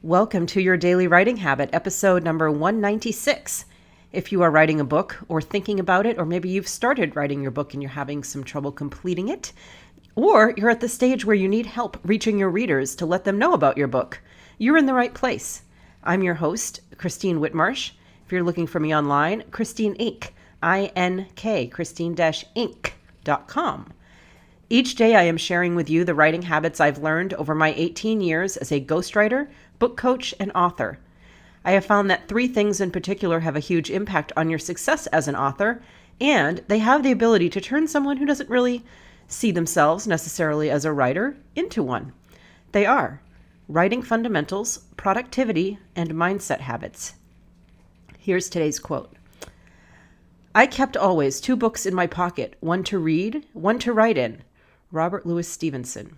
Welcome to your Daily Writing Habit, episode number 196. If you are writing a book or thinking about it, or maybe you've started writing your book and you're having some trouble completing it, or you're at the stage where you need help reaching your readers to let them know about your book, you're in the right place. I'm your host, Christine Whitmarsh. If you're looking for me online, Christine Inc., I-N-K, Christine-Inc.com. Each day I am sharing with you the writing habits I've learned over my 18 years as a ghostwriter, book coach, and author. I have found that three things in particular have a huge impact on your success as an author, and they have the ability to turn someone who doesn't really see themselves necessarily as a writer into one. They are writing fundamentals, productivity, and mindset habits. Here's today's quote. I kept always 2 books in my pocket, one to read, one to write in. Robert Louis Stevenson.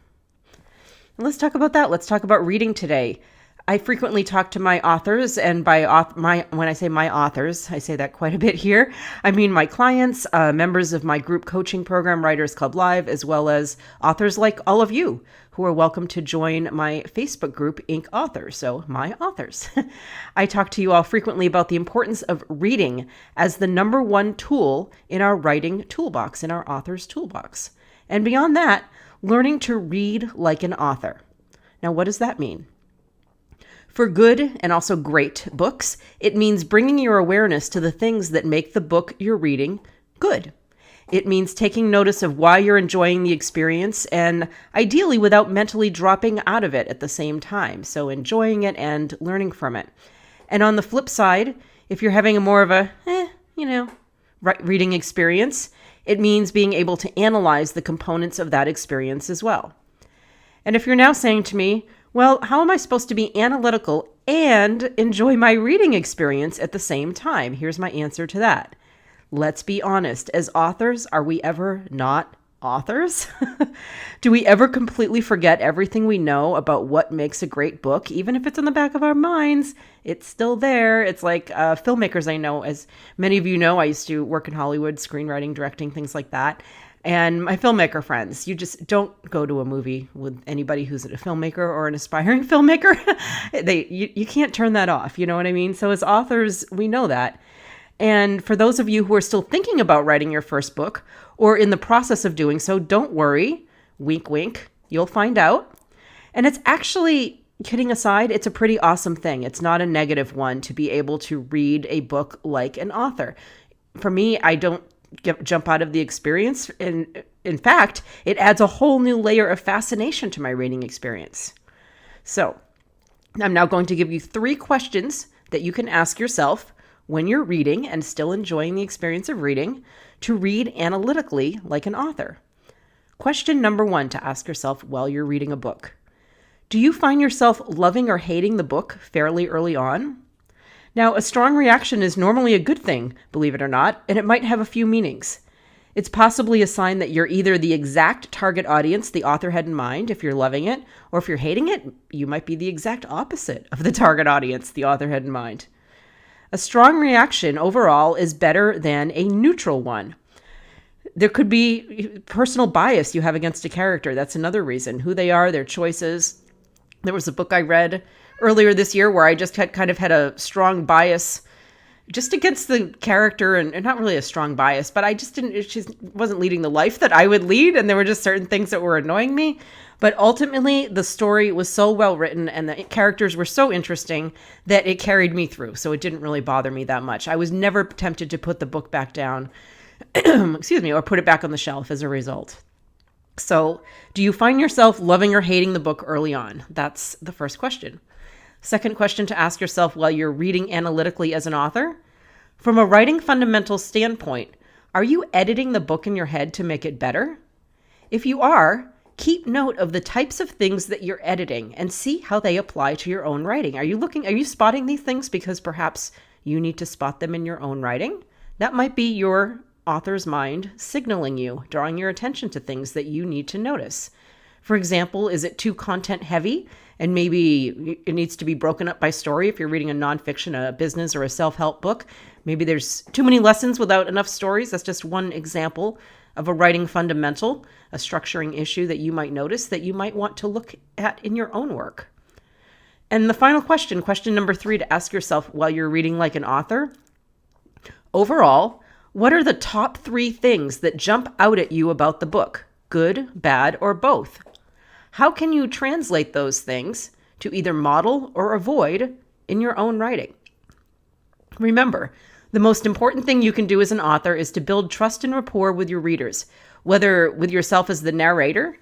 Let's talk about that. Let's talk about reading today. I frequently talk to my authors, and when I say my authors, I say that quite a bit here. I mean my clients, members of my group coaching program, Writers Club Live, as well as authors like all of you who are welcome to join my Facebook group, Inc. Authors, so my authors. I talk to you all frequently about the importance of reading as the number one tool in our writing toolbox, in our author's toolbox. And beyond that, learning to read like an author. Now, what does that mean? For good and also great books, it means bringing your awareness to the things that make the book you're reading good. It means taking notice of why you're enjoying the experience and ideally without mentally dropping out of it at the same time. So enjoying it and learning from it. And on the flip side, if you're having a more of a, reading experience, it means being able to analyze the components of that experience as well. And if you're now saying to me, well, how am I supposed to be analytical and enjoy my reading experience at the same time? Here's my answer to that. Let's be honest. As authors, are we ever not authors? Do we ever completely forget everything we know about what makes a great book? Even if it's in the back of our minds, it's still there. It's like filmmakers I know, as many of you know, I used to work in Hollywood, screenwriting, directing, things like that. And my filmmaker friends, you just don't go to a movie with anybody who's a filmmaker or an aspiring filmmaker. You can't turn that off. You know what I mean? So as authors, we know that. And for those of you who are still thinking about writing your first book or in the process of doing so, don't worry. Wink, wink. You'll find out. And it's actually, kidding aside, it's a pretty awesome thing. It's not a negative one to be able to read a book like an author. For me, I don't jump out of the experience. And in fact, it adds a whole new layer of fascination to my reading experience. So I'm now going to give you 3 questions that you can ask yourself when you're reading and still enjoying the experience of reading to read analytically like an author. Question number 1 to ask yourself while you're reading a book. Do you find yourself loving or hating the book fairly early on? Now, a strong reaction is normally a good thing, believe it or not, and it might have a few meanings. It's possibly a sign that you're either the exact target audience the author had in mind if you're loving it, or if you're hating it, you might be the exact opposite of the target audience the author had in mind. A strong reaction overall is better than a neutral one. There could be personal bias you have against a character. That's another reason. Who they are, their choices. There was a book I read earlier this year where I just had a strong bias just against the character, and not really a strong bias, but she wasn't leading the life that I would lead, and there were just certain things that were annoying me. But ultimately, the story was so well written and the characters were so interesting that it carried me through. So it didn't really bother me that much. I was never tempted to put the book back down, or put it back on the shelf as a result. So do you find yourself loving or hating the book early on? That's the first question. Second question to ask yourself while you're reading analytically as an author. From a writing fundamental standpoint, are you editing the book in your head to make it better? If you are, keep note of the types of things that you're editing and see how they apply to your own writing. Are you spotting these things because perhaps you need to spot them in your own writing? That might be your author's mind signaling you, drawing your attention to things that you need to notice. For example, is it too content heavy and maybe it needs to be broken up by story? If you're reading a nonfiction, a business, or a self-help book, maybe there's too many lessons without enough stories. That's just one example of a writing fundamental, a structuring issue that you might notice that you might want to look at in your own work. And the final question, question number 3 to ask yourself while you're reading like an author. Overall, what are the top 3 things that jump out at you about the book? Good, bad, or both? How can you translate those things to either model or avoid in your own writing? Remember, the most important thing you can do as an author is to build trust and rapport with your readers, whether with yourself as the narrator,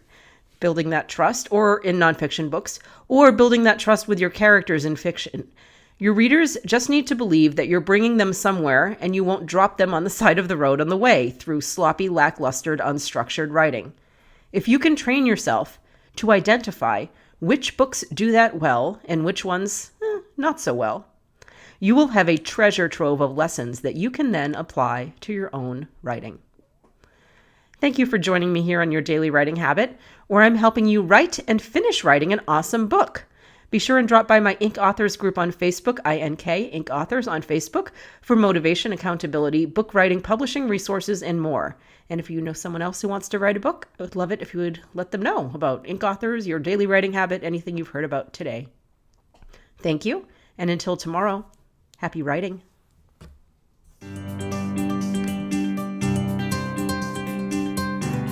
building that trust, or in nonfiction books, or building that trust with your characters in fiction. Your readers just need to believe that you're bringing them somewhere and you won't drop them on the side of the road on the way through sloppy, lackluster, unstructured writing. If you can train yourself to identify which books do that well and which ones not so well, you will have a treasure trove of lessons that you can then apply to your own writing. Thank you for joining me here on Your Daily Writing Habit, where I'm helping you write and finish writing an awesome book. Be sure and drop by my Ink Authors group on Facebook, INK, Ink Authors on Facebook, for motivation, accountability, book writing, publishing resources, and more. And if you know someone else who wants to write a book, I would love it if you would let them know about Ink Authors, Your Daily Writing Habit, anything you've heard about today. Thank you, and until tomorrow, happy writing.